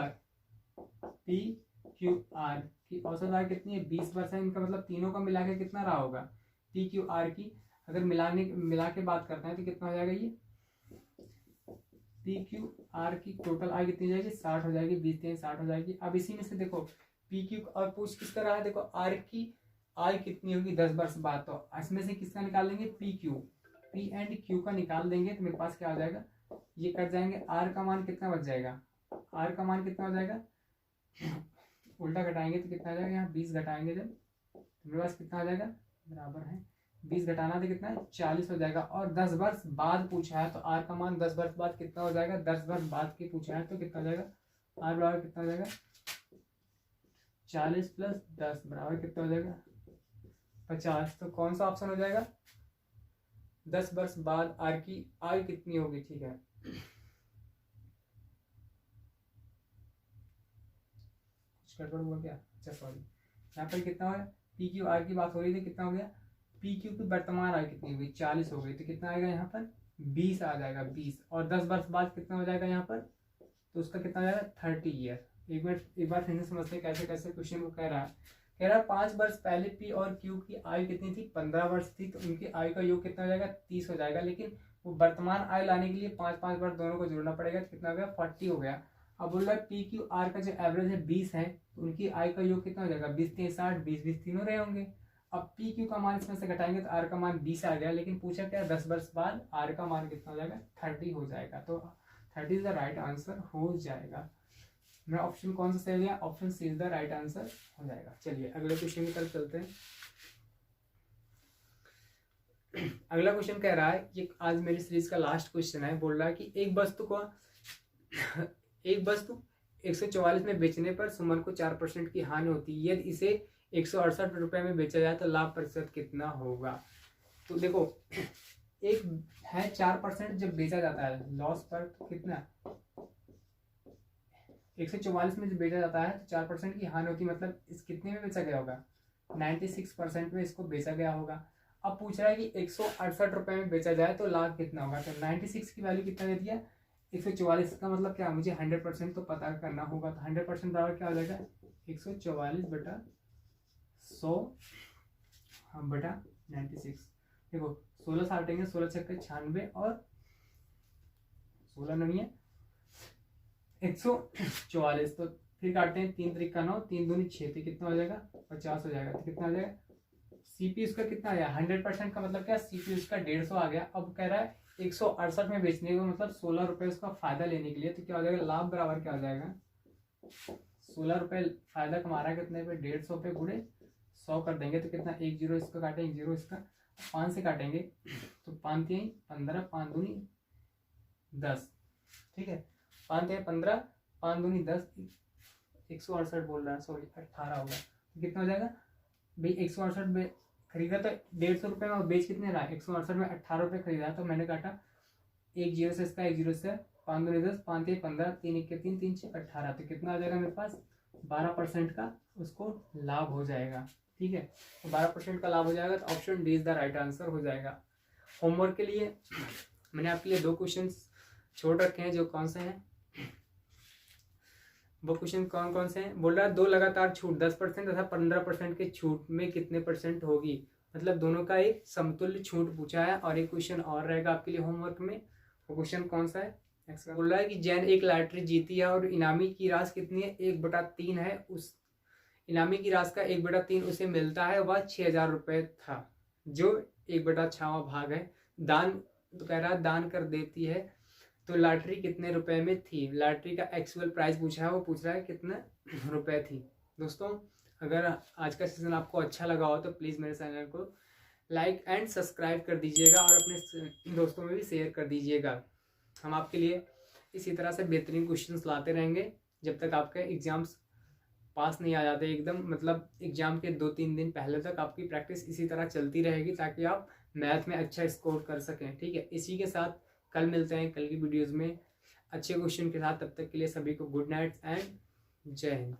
आर कि औसत आय कितनी है 20% इनका मतलब तीनों का मिला के कितना रहा होगा पी क्यू आर की। अगर मिला के बात करते हैं तो कितना हो जाएगा ये पी क्यू आर की टोटल आय कितनी हो जाएगी 60 हो जाएगी, 20 3 60 हो जाएगी। अब इसी में से देखो पी क्यू और पूछ किस तरह है, देखो आर की आय कितनी होगी 10 वर्ष बाद, तो इसमें से किसका निकाल लेंगे P Q, P and Q का निकाल देंगे तो मेरे पास क्या हो जाएगा ये कट जाएंगे। आर का मान कितना बच जाएगा, आर का मान कितना हो जाएगा उल्टा घटाएंगे तो कितना आ जाएगा, यहाँ 20 घटाएंगे जब तो मेरे पास कितना आ जाएगा बराबर है 20 घटाना तो कितना है 40 हो जाएगा। और 10 वर्ष बाद पूछा है तो आर का मान 10 वर्ष बाद कितना हो जाएगा, 10 वर्ष बाद के पूछा है तो कितना हो जाएगा आर बराबर कितना हो जाएगा 40 प्लस 10 बराबर कितना हो जाएगा 50। तो कौन सा ऑप्शन हो जाएगा 10 वर्ष बाद आर की आय कितनी होगी। ठीक है कुछ गड़बड़ हुआ क्या, अच्छा सॉरी, यहाँ पर कितना है पी क्यू आर की बात हो रही थी, कितना हो गया पी क्यू की वर्तमान आय कितनी होगी 40 हो गई, तो कितना आएगा यहाँ पर 20 आ जाएगा 20। और 10 वर्ष बाद कितना हो जाएगा यहाँ पर, तो उसका कितना हो जाएगा 30 ईयर। एक बार फिर से समझते हैं कैसे कैसे क्वेश्चन को कह रहा है 5 वर्ष पहले पी और क्यू की आयु कितनी थी 15 वर्ष थी, तो उनकी आयु का योग कितना हो जाएगा 30 हो जाएगा। लेकिन वो वर्तमान आय लाने के लिए 5 वर्ष दोनों को जोड़ना पड़ेगा, तो कितना हो गया 40 हो गया। अब बोल रहा है पी क्यू आर का जो एवरेज है 20 है, तो उनकी आय का योग कितना हो जाएगा 20 3 60, 20 20 तीनों रहे होंगे। अब पी क्यू का मान इसमें से घटाएंगे तो आर का मान 20 आ गया, लेकिन पूछा क्या 10 वर्ष बाद आर का मान कितना हो जाएगा 30 हो जाएगा, तो 30 इज द राइट आंसर हो जाएगा। मेरा ऑप्शन कौन सा सही हो गया, option C is the right answer हो जाएगा। चलिए अगले क्वेश्चन की तरफ चलते हैं। अगला क्वेश्चन कह रहा है, ये आज मेरी सीरीज का लास्ट क्वेश्चन है। बोल रहा है कि एक वस्तु 144 में बेचने पर सुमन को 4% की हानि होती है, यदि इसे 168 रुपए में बेचा जाए तो लाभ प्रतिशत कितना होगा। तो देखो एक है 4% जब बेचा जाता है लॉस पर, तो कितना 144 में जब बेचा जाता है तो 4% की हानि होती है, मतलब इस कितने में बेचा गया होगा 96% में इसको बेचा गया होगा। अब पूछ रहा है कि 168 रुपए में बेचा जाए तो लाभ कितना होगा, तो 96 की वैल्यू कितना दे दिया 144 का मतलब क्या मुझे 100% तो पता करना होगा, तो 100% बराबर क्या हो जाएगा 144 बटा 100 बटा 96। देखो 16 साटेंगे 16 छक्के 96 और 16 नहीं है 144, तो फिर काटते हैं 3 त्रिक का 9 3 दूनी 6, तो कितना हो जाएगा 50 हो जाएगा। तो कितना आ जाएगा सीपी उसका कितना आया 100% का मतलब क्या सीपी उसका 150 आ गया। अब कह रहा है 168 में बेचने को मतलब 16 रुपए उसका फायदा लेने के लिए, तो क्या हो जाएगा लाभ बराबर क्या हो जाएगा 16 रुपए फायदा कमा रहा है कितने पे 150 पे गुणे 100 कर देंगे, तो कितना 1 0 इसका काटे 1 0 इसका 5 से काटेंगे तो 5 3 15 5 दूनी 10, ठीक है 5 3 15 5 दूनी 10 168 बोल रहा है सॉरी 18 होगा, तो कितना हो जाएगा भाई 168 खरीदा तो 150 रुपये में बेच कितने रहा 168 में 18 रुपये खरीदा, तो मैंने काटा 1 0 से इसका 1 0 से 5 दूनी 10 5 3 15 3 1 3 3 6 18, तो कितना आ जाएगा मेरे पास 12% का उसको लाभ हो जाएगा। ठीक है तो 12% का लाभ हो जाएगा, तो option D is the right answer हो जाएगा। होमवर्क के लिए मैंने आपके लिए 2 क्वेश्चन छोड़ रखे हैं, जो कौन से हैं वो क्वेश्चन कौन कौन से हैं। बोल रहा है 2 लगातार छूट 10% तथा 15% के छूट में कितने % होगी, मतलब दोनों का एक समतुल्य छूट पूछा है। और एक क्वेश्चन और रहेगा आपके लिए होमवर्क में, वो क्वेश्चन कौन सा है बोल रहा है कि जैन एक लॉटरी जीती है और इनामी की राशि कितनी है 1/3 है, उस इनामी की राशि का 1/3 उसे मिलता है, वह 6000 रुपये था जो 1/6वां भाग है। दान तो कह रहा है दान कर देती है, तो लॉटरी कितने रुपए में थी, लॉटरी का एक्चुअल प्राइस पूछा है, वो पूछ रहा है कितने रुपए थी। दोस्तों अगर आज का सेशन आपको अच्छा लगा हो तो प्लीज़ मेरे चैनल को लाइक एंड सब्सक्राइब कर दीजिएगा और अपने दोस्तों में भी शेयर कर दीजिएगा। हम आपके लिए इसी तरह से बेहतरीन क्वेश्चंस लाते रहेंगे जब तक आपके एग्जाम्स पास नहीं आ जाते एकदम, मतलब एग्जाम के 2-3 दिन पहले तक आपकी प्रैक्टिस इसी तरह चलती रहेगी ताकि आप मैथ में अच्छा स्कोर कर सकें। ठीक है इसी के साथ कल मिलते हैं कल की वीडियोज़ में अच्छे क्वेश्चन के साथ, तब तक के लिए सभी को गुड नाइट एंड जय हिंद।